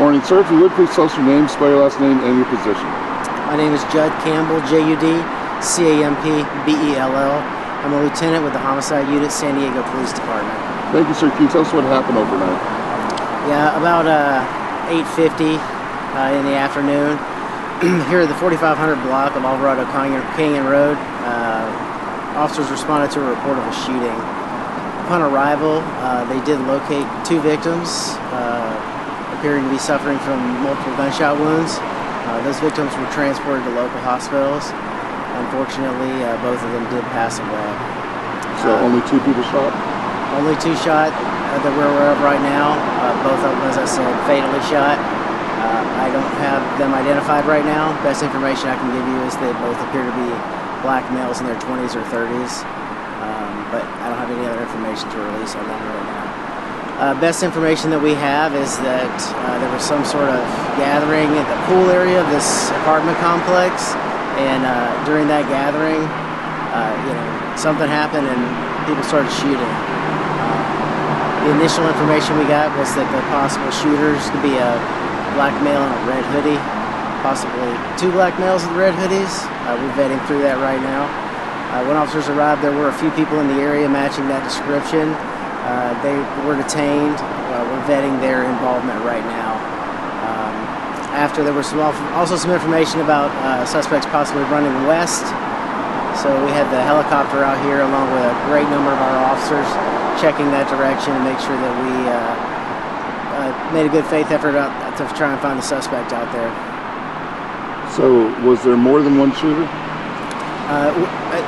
Morning, sir. If you would, please tell us your name, spell your last name, and your position. My name is Judd Campbell, J-U-D-C-A-M-P-B-E-L-L. I'm a lieutenant with the Homicide Unit, San Diego Police Department. Thank you, sir. Can you tell us what happened overnight? Yeah, about 8:50 in the afternoon. Here at the 4500 block of Alvarado Canyon Road, officers responded to a report of a shooting. Upon arrival, they did locate two victims, appearing to be suffering from multiple gunshot wounds. Those victims were transported to local hospitals. Unfortunately, both of them did pass away. So only two people shot? Only two shot that we're aware of right now. Both of them, as I said, fatally shot. I don't have them identified right now. Best information I can give you is they both appear to be black males in their 20s or 30s. But I don't have any other information to release on them right now. Best information that we have is that there was some sort of gathering at the pool area of this apartment complex, and during that gathering, something happened and people started shooting. The initial information we got was that the possible shooters could be a black male in a red hoodie, possibly two black males in red hoodies. We're vetting through that right now. When officers arrived, there were a few people in the area matching that description. They were detained. We're vetting their involvement right now. After, there was also some information about suspects possibly running west. So we had the helicopter out here along with a great number of our officers checking that direction to make sure that we made a good faith effort to try and find the suspect out there. So was there more than one shooter?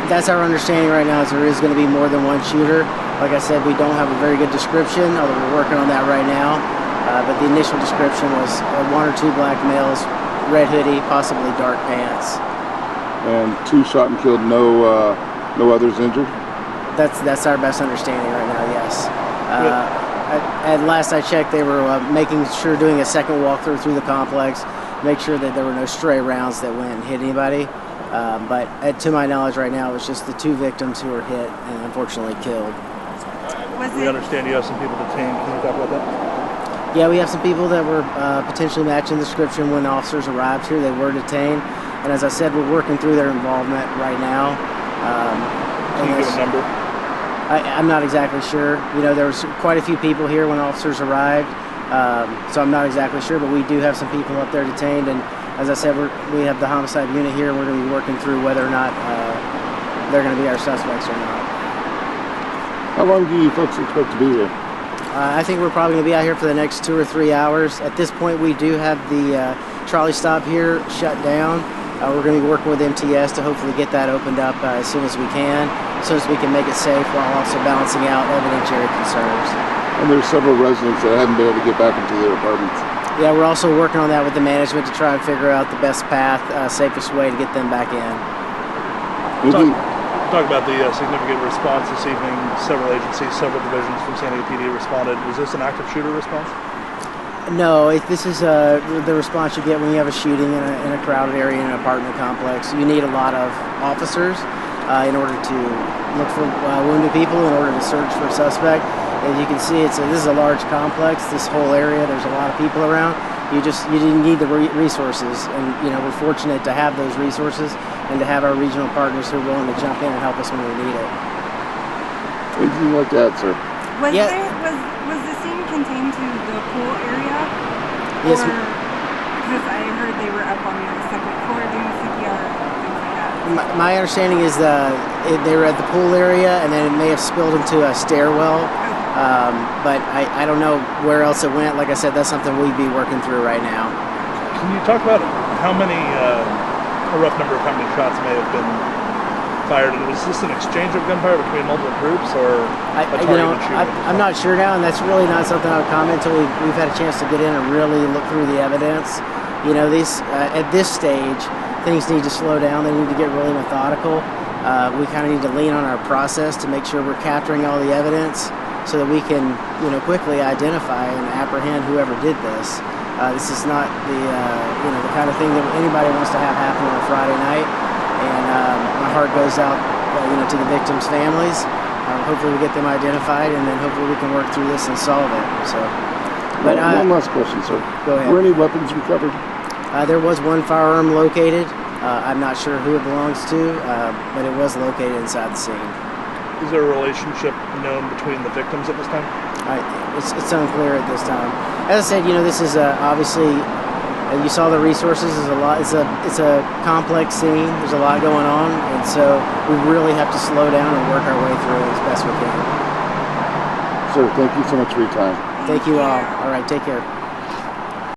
That's our understanding right now, is there is going to be more than one shooter. Like I said, we don't have a very good description, although we're working on that right now. But the initial description was one or two black males, red hoodie, possibly dark pants. And two shot and killed, no others injured? That's our best understanding right now, yes. At last I checked, they were making sure, doing a second walkthrough through the complex, make sure that there were no stray rounds that went and hit anybody. But to my knowledge right now, it was just the two victims who were hit and unfortunately killed. We understand you have some people detained. Can you talk about that? Yeah, we have some people that were potentially matching the description when officers arrived here. They were detained. And as I said, we're working through their involvement right now. Can you give a number? I'm not exactly sure. There was quite a few people here when officers arrived. So I'm not exactly sure, but we do have some people up there detained. And as I said, we have the homicide unit here, and we're going to be working through whether or not they're going to be our suspects or not. How long do you folks expect to be here? I think we're probably going to be out here for the next 2 or 3 hours. At this point, we do have the trolley stop here shut down. We're going to be working with MTS to hopefully get that opened up as soon as we can, so as we can make it safe while also balancing out evidentiary concerns. And there's several residents that haven't been able to get back into their apartments. Yeah, we're also working on that with the management to try and figure out the best path, safest way to get them back in. Talk about the significant response this evening. Several agencies, several divisions from San Diego PD responded. Was this an active shooter response? No, this is the response you get when you have a shooting in a crowded area in an apartment complex. You need a lot of officers in order to look for wounded people, in order to search for a suspect. As you can see, this is a large complex. This whole area, there's a lot of people around. You didn't need the resources, and we're fortunate to have those resources and to have our regional partners who are willing to jump in and help us when we need it. Anything like that, sir? Was the scene contained to the pool area? Yes. Or, because I heard they were up on the second floor doing CPR and things like that. My understanding is they were at the pool area, and then it may have spilled into a stairwell. But I don't know where else it went. Like I said, that's something we'd be working through right now. Can you talk about how many, a rough number of how many shots may have been fired? And was this an exchange of gunfire between multiple groups, or a targeted shooting? I'm not sure now, and that's really not something I would comment until we've had a chance to get in and really look through the evidence. At this stage, things need to slow down. They need to get really methodical. We kind of need to lean on our process to make sure we're capturing all the evidence, so that we can, quickly identify and apprehend whoever did this. This is not the kind of thing that anybody wants to have happen on a Friday night. And my heart goes out, to the victims' families. Hopefully we get them identified, and then hopefully we can work through this and solve it. So. But one last question, sir. Go ahead. Were any weapons recovered? There was one firearm located. I'm not sure who it belongs to, but it was located inside the scene. Is there a relationship known between the victims at this time? It's unclear at this time. As I said, this is obviously you saw the resources. There's a lot. It's a complex scene. There's a lot going on, and so we really have to slow down and work our way through it as best we can. Sir, thank you so much for your time. Thank you all. All right, take care.